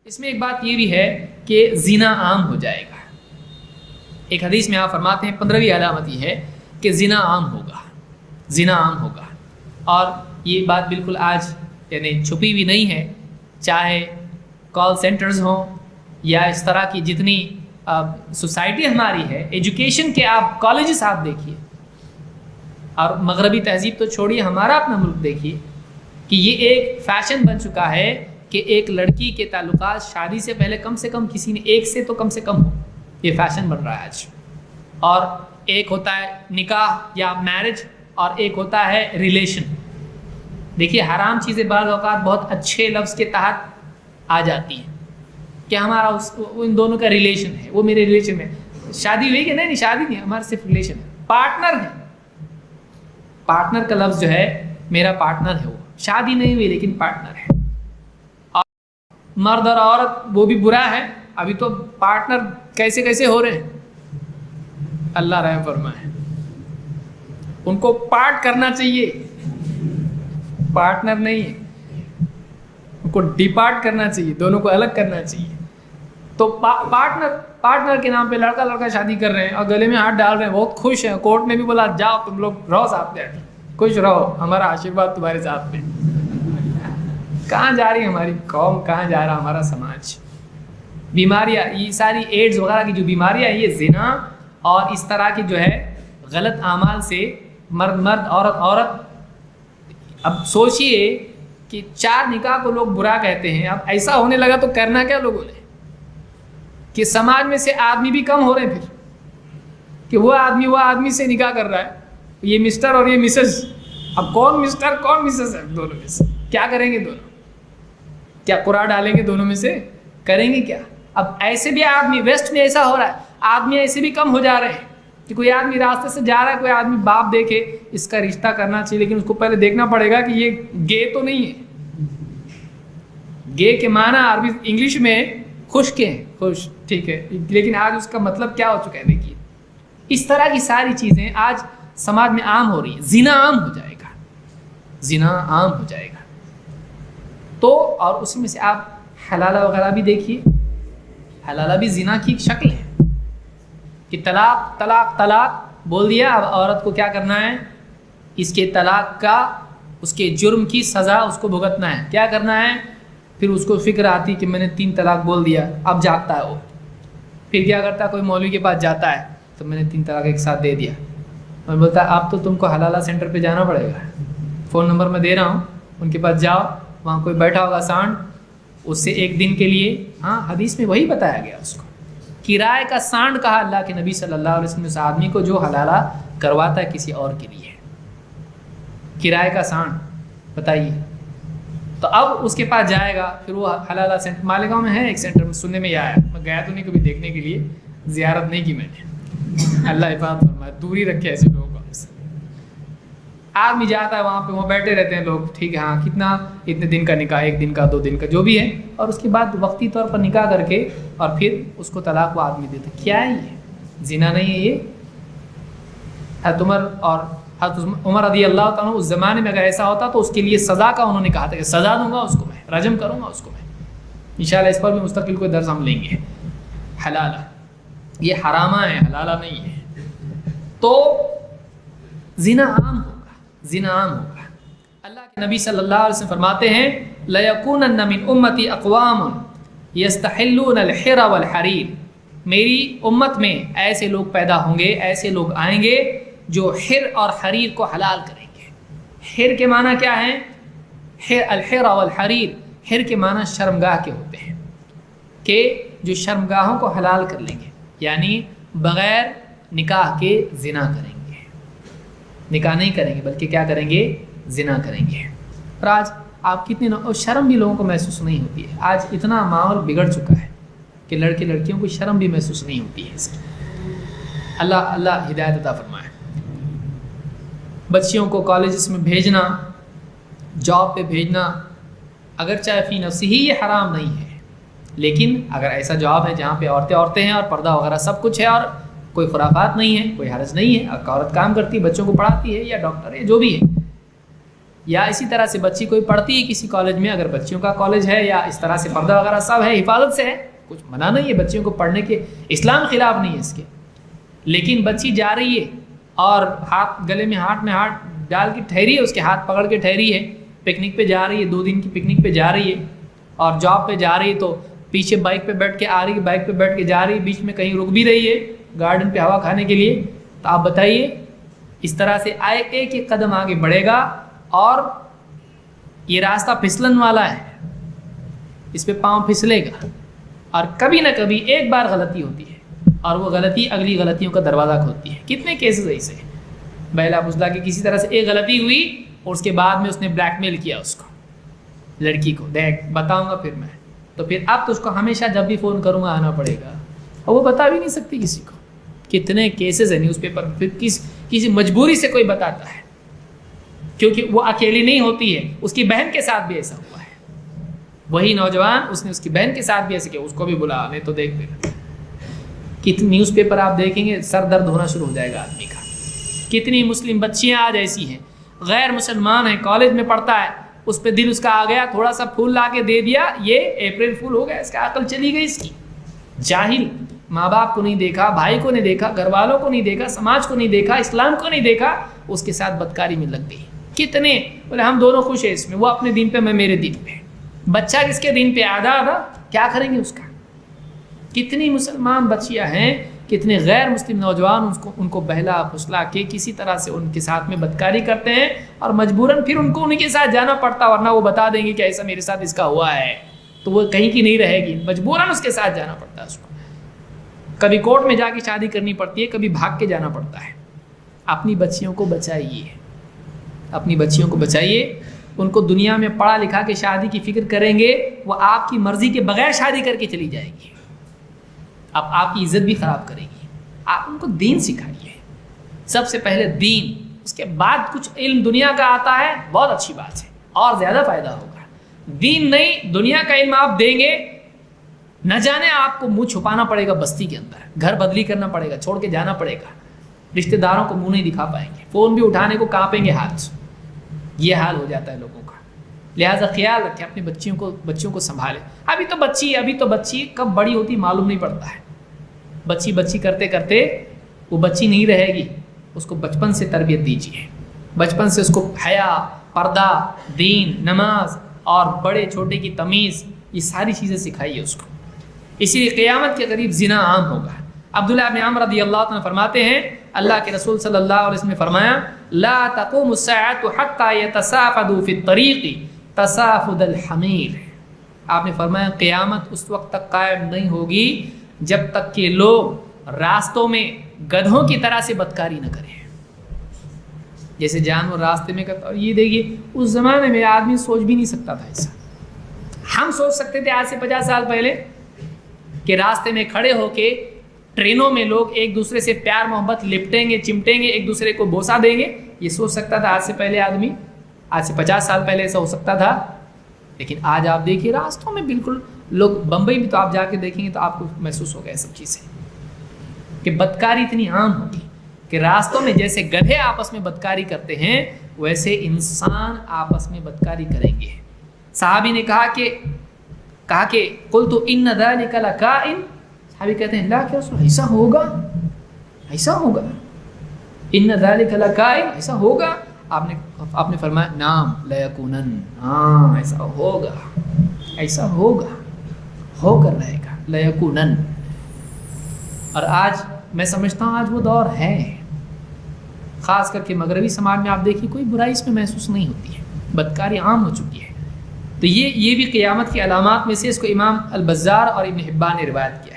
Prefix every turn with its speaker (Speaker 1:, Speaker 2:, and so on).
Speaker 1: اس میں ایک بات یہ بھی ہے کہ زنا عام ہو جائے گا. ایک حدیث میں آپ فرماتے ہیں 15ویں علامت یہ ہے کہ زنا عام ہوگا، زنا عام ہوگا. اور یہ بات بالکل آج یعنی چھپی ہوئی نہیں ہے، چاہے کال سینٹرز ہوں یا اس طرح کی جتنی سوسائٹی ہماری ہے، ایجوکیشن کے آپ کالجز آپ دیکھیے، اور مغربی تہذیب تو چھوڑیے، ہمارا اپنا ملک دیکھیے کہ یہ ایک فیشن بن چکا ہے کہ ایک لڑکی کے تعلقات شادی سے پہلے کم سے کم کسی نے ایک سے تو کم سے کم ہو. یہ فیشن بن رہا ہے آج. اور ایک ہوتا ہے نکاح یا میرج اور ایک ہوتا ہے ریلیشن. دیکھیے حرام چیزیں بعض اوقات بہت اچھے لفظ کے تحت آ جاتی ہیں کہ ہمارا ان دونوں کا ریلیشن ہے، وہ میرے ریلیشن میں شادی ہوئی کہ نہیں شادی نہیں، ہمارا صرف ریلیشن ہے، پارٹنر ہے. پارٹنر کا لفظ جو ہے میرا پارٹنر ہے، وہ شادی نہیں ہوئی لیکن پارٹنر ہے. اور مرد اور عورت وہ بھی برا ہے. ابھی تو پارٹنر کیسے کیسے ہو رہے ہیں، اللہ رحم فرمائے. ان کو پارٹ کرنا چاہیے، پارٹنر نہیں ہے، ان کو ڈیپارٹ کرنا چاہیے، دونوں کو الگ کرنا چاہیے. تو پارٹنر کے نام پہ لڑکا لڑکا شادی کر رہے ہیں اور گلے میں ہاتھ ڈال رہے ہیں، بہت خوش ہیں. کورٹ نے بھی بولا جاؤ تم لوگ رہو ساتھ میں، خوش رہو، ہمارا آشیرواد تمہارے ساتھ میں. کہاں جا رہی ہماری قوم، کہاں جا رہا ہمارا سماج؟ بیماریاں، یہ ساری ایڈز وغیرہ کی جو بیماریاں ہیں، یہ زنا اور اس طرح کی جو ہے غلط اعمال سے مرد عورت. اب سوچئے کہ 4 نکاح کو لوگ برا کہتے ہیں، اب ایسا ہونے لگا تو کرنا کیا لوگوں نے کہ سماج میں سے آدمی بھی کم ہو رہے ہیں پھر، کہ وہ آدمی سے نکاح کر رہا ہے، یہ مسٹر اور یہ مسز. اب کون مسٹر کون مسز ہے دونوں میں سے؟ کیا کریں گے دونوں؟ کیا قرآن ڈالیں گے دونوں میں سے؟ کریں گے کیا؟ اب ایسے بھی آدمی ویسٹ میں ایسا ہو رہا ہے، آدمی ایسے بھی کم ہو جا رہے ہیں کہ کوئی آدمی راستے سے جا رہا ہے، کوئی آدمی باپ دیکھے اس کا رشتہ کرنا چاہیے، لیکن اس کو پہلے دیکھنا پڑے گا کہ یہ گے تو نہیں ہے. گے کے معنی عربی انگلش میں خوش کے ہیں، خوش ٹھیک ہے، لیکن آج اس کا مطلب کیا ہو چکا ہے؟ دیکھیے اس طرح کی ساری چیزیں آج سماج میں عام ہو رہی ہیں. زنا عام ہو جائے گا، زنا عام ہو جائے گا. تو اور اس میں سے آپ حلالہ وغیرہ بھی دیکھیے، حلالہ بھی زنا کی ایک شکل ہے کہ طلاق طلاق طلاق بول دیا. اب عورت کو کیا کرنا ہے؟ اس کے طلاق کا، اس کے جرم کی سزا اس کو بھگتنا ہے. کیا کرنا ہے؟ پھر اس کو فکر آتی کہ میں نے 3 طلاق بول دیا. اب جاگتا ہے وہ، پھر کیا کرتا ہے؟ کوئی مولوی کے پاس جاتا ہے تو میں نے 3 طلاق ایک ساتھ دے دیا. اور بولتا ہے اب تو تم کو حلالہ سینٹر پہ جانا پڑے گا، فون نمبر میں دے رہا ہوں، ان کے پاس جاؤ، وہاں کوئی بیٹھا ہوگا سانڈ، اس سے 1 دن کے لیے، ہاں حدیث میں وہی بتایا گیا، اس کو کرائے کا سانڈ کہا اللہ کے نبی صلی اللہ علیہ وسلم اس آدمی کو جو حلالہ کرواتا ہے کسی اور کے لیے. کرائے کا سانڈ بتائیے. تو اب اس کے پاس جائے گا، پھر وہ حلالہ سینٹر مالیگاؤں میں ہے ایک سینٹر، میں سننے میں یہ آیا، میں گیا تو نہیں کبھی دیکھنے کے لیے، زیارت نہیں کی میں نے، اللہ حفاظت فرمائے، دوری رکھے ایسے لوگوں کو ہم سے. آدمی جاتا ہے وہاں پہ، وہاں بیٹھے رہتے ہیں لوگ، ٹھیک ہے ہاں کتنا، اتنے دن کا نکاح، 1 دن کا 2 دن کا جو بھی ہے، اور اس کے بعد وقتی طور پر نکاح کر کے اور پھر اس کو طلاق وہ آدمی دیتے. کیا ہے یہ؟ زنا نہیں ہے یہ؟ حضرت عمر رضی اللہ تعالیٰ اس زمانے میں اگر ایسا ہوتا تو اس کے لیے سزا کا انہوں نے کہا تھا کہ سزا دوں گا اس کو، میں رجم کروں گا اس کو میں. انشاءاللہ اس پر بھی مستقل کوئی درس ہم لیں گے. حلالہ یہ حرامہ ہے، حلالہ نہیں ہے. تو زنا عام ہوگا، زنا عام ہوگا. اللہ کے نبی صلی اللہ علیہ وسلم فرماتے ہیں لَيَكُونَنَّ مِنْ أُمَّتِي أَقْوَامٌ يَسْتَحِلُّونَ الْحِرَّ وَالْحَرِيرَ. میری امت میں ایسے لوگ پیدا ہوں گے، ایسے لوگ آئیں گے جو حر اور حریر کو حلال کریں گے. حر کے معنی کیا ہے؟ الحر والحریر، حر کے معنی شرمگاہ کے ہوتے ہیں، کہ جو شرمگاہوں کو حلال کر لیں گے، یعنی بغیر نکاح کے زنا کریں گے. نکاح نہیں کریں گے بلکہ کیا کریں گے؟ زنا کریں گے. اور آج آپ کتنے اور شرم بھی لوگوں کو محسوس نہیں ہوتی ہے. آج اتنا ماحول بگڑ چکا ہے کہ لڑکے لڑکیوں کو شرم بھی محسوس نہیں ہوتی ہے اس کی. اللہ ہدایت عطا فرمائے. بچیوں کو کالجز میں بھیجنا، جاب پہ بھیجنا، اگرچہ فی نفسی ہی یہ حرام نہیں ہے، لیکن اگر ایسا جاب ہے جہاں پہ عورتیں ہیں اور پردہ وغیرہ سب کچھ ہے اور کوئی خرافات نہیں ہے، کوئی حرج نہیں ہے، عورت کام کرتی ہے، بچوں کو پڑھاتی ہے یا ڈاکٹر ہے جو بھی ہے، یا اسی طرح سے بچی کوئی پڑھتی ہے کسی کالج میں، اگر بچیوں کا کالج ہے یا اس طرح سے پردہ وغیرہ سب ہے، حفاظت سے ہے، کچھ منع نہیں ہے بچیوں کو پڑھنے کے، اسلام خلاف نہیں ہے اس کے، لیکن بچی جا رہی ہے اور ہاتھ گلے میں ہاتھ ڈال کے ٹھہری ہے، اس کے ہاتھ پکڑ کے ٹھہری ہے، پکنک پہ جا رہی ہے، 2 دن کی پکنک پہ جا رہی ہے اور جاب پہ جا رہی ہے، تو پیچھے بائک پہ بیٹھ کے آ رہی ہے، بائک پہ بیٹھ کے جا رہی ہے، بیچ میں کہیں رک بھی رہی ہے گارڈن پہ ہوا کھانے کے لیے، تو آپ بتائیے اس طرح سے ایک ایک قدم آگے بڑھے گا، اور یہ راستہ پھسلن والا ہے، اس پہ پاؤں پھسلے گا، اور کبھی نہ کبھی ایک بار غلطی ہوتی ہے اور وہ غلطی اگلی غلطیوں کا دروازہ کھولتی ہے۔ کتنے کیسز ایسے ہیں، بہلا بزلا کی کسی طرح سے ایک غلطی ہوئی اور اس کے بعد میں اس نے بلیک میل کیا اس کو، لڑکی کو، دیکھ بتاؤں گا پھر میں، تو پھر اب تو اس کو ہمیشہ جب بھی فون کروں گا آنا پڑے گا، اور وہ بتا بھی نہیں سکتی کسی کو۔ کتنے کیسز ہیں نیوز پیپر، پھر کسی مجبوری سے کوئی بتاتا ہے، کیونکہ وہ اکیلی نہیں ہوتی ہے، اس کی بہن کے ساتھ بھی ایسا ہوا ہے، وہی نوجوان اس نے اس کی بہن کے ساتھ بھی ایسے کیا، اس کو بھی بلا، نہیں تو دیکھ پھر کتنی نیوز پیپر آپ دیکھیں گے سر درد ہونا شروع ہو جائے گا آدمی کا۔ کتنی مسلم بچیاں آج ایسی ہیں، غیر مسلمان ہیں، کالج میں پڑھتا ہے، اس پہ دل اس کا آ گیا، تھوڑا سا پھول لا کے دے دیا، یہ اپریل فول ہو گیا، اس کا عقل چلی گئی اس کی، جاہل، ماں باپ کو نہیں دیکھا، بھائی کو نہیں دیکھا، گھر والوں کو نہیں دیکھا، سماج کو نہیں دیکھا، اسلام کو نہیں دیکھا، اس کے ساتھ بدکاری میں لگ گئی۔ کتنے بولے ہم دونوں خوش ہیں اس میں، وہ اپنے دین پہ میں میرے دین پہ، بچہ کس کے دین پہ، آدھا کیا کریں گے اس کا۔ کتنی مسلمان بچیاں ہیں، کتنے غیر مسلم نوجوان ان کو بہلا پھسلا کے کسی طرح سے ان کے ساتھ میں بدکاری کرتے ہیں، اور مجبوراً پھر ان کو ان کے ساتھ جانا پڑتا، ورنہ وہ بتا دیں گے کہ ایسا میرے ساتھ اس کا ہوا ہے، تو وہ کہیں کی نہیں رہے گی، مجبوراً اس کے ساتھ جانا پڑتا ہے اس کو۔ کبھی کورٹ میں جا کے شادی کرنی پڑتی ہے، کبھی بھاگ کے جانا پڑتا ہے۔ اپنی بچیوں کو بچائیے، اپنی بچیوں کو بچائیے، ان کو دنیا میں پڑھا لکھا کے شادی کی فکر کریں گے، وہ آپ کی مرضی کے بغیر شادی کر کے چلی جائے گی، اب آپ کی عزت بھی خراب کرے گی۔ آپ ان کو دین سکھائیے، سب سے پہلے دین، اس کے بعد کچھ علم دنیا کا آتا ہے، بہت اچھی بات ہے، اور زیادہ فائدہ ہوگا۔ دین نہیں، دنیا کا علم آپ دیں گے، نہ جانے آپ کو منہ چھپانا پڑے گا بستی کے اندر، گھر بدلی کرنا پڑے گا، چھوڑ کے جانا پڑے گا، رشتہ داروں کو منہ نہیں دکھا پائیں گے، فون بھی اٹھانے کو کانپیں گے ہاتھ، یہ حال ہو جاتا ہے لوگوں کا۔ لہٰذا خیال رکھیں، اپنے بچیوں کو سنبھالیں۔ ابھی تو بچی کب بڑی ہوتی معلوم نہیں پڑتا ہے، بچی کرتے کرتے وہ بچی نہیں رہے گی، اس کو بچپن سے تربیت دیجیے، بچپن سے اس کو حیا، پردہ، دین، نماز اور بڑے چھوٹے کی تمیز، یہ ساری چیزیں سکھائیے اس کو۔ اسی لیے قیامت کے قریب زنا عام ہوگا۔ عبداللہ ابن عمر رضی اللہ عنہ فرماتے ہیں، اللہ کے رسول صلی اللہ علیہ وسلم نے فرمایا، لا تقوم الساعة حتى يتسافدوا في الطريق تسافد الحمیر۔ آپ نے فرمایا قیامت اس وقت تک قائم نہیں ہوگی جب تک کہ لوگ راستوں میں گدھوں کی طرح سے بدکاری نہ کریں، جیسے جانور راستے میں کرتا۔ اور یہ دیکھیے اس زمانے میں آدمی سوچ بھی نہیں سکتا تھا ایسا، ہم سوچ سکتے تھے آج سے 50 سال پہلے کہ راستے میں کھڑے ہو کے ٹرینوں میں لوگ ایک دوسرے سے پیار محبت لپٹیں گے، چمٹیں گے، ایک دوسرے کو بوسہ دیں گے، یہ سوچ سکتا تھا آج سے پہلے آدمی؟ آج سے 50 سال پہلے ایسا ہو سکتا تھا؟ لیکن آج آپ دیکھیے راستوں میں بالکل لوگ، بمبئی میں تو آپ جا کے دیکھیں گے تو آپ کو محسوس ہوگا یہ سب چیزیں، کہ بدکاری اتنی عام ہوگی کہ راستوں میں جیسے گدھے آپس میں بدکاری کرتے ہیں ویسے انسان آپس میں بدکاری کریں گے۔ صحابی نے کہا کہ قلت ان ذلک لکائن، صحابی کہتے ہیں اللہ کے رسول ایسا ہوگا ان ذلک لکائن، ایسا ہوگا؟ آپ نے فرمایا نعم لیکونن، ہاں ایسا ہوگا، ہو کر رہے گا، لیکونن۔ اور آج میں سمجھتا ہوں آج وہ دور ہے، خاص کر کے مغربی سماج میں آپ دیکھیے کوئی برائی اس میں محسوس نہیں ہوتی ہے، بدکاری عام ہو چکی ہے۔ تو یہ بھی قیامت کی علامات میں سے، اس کو امام البزار اور ابن حبان نے روایت کیا ہے۔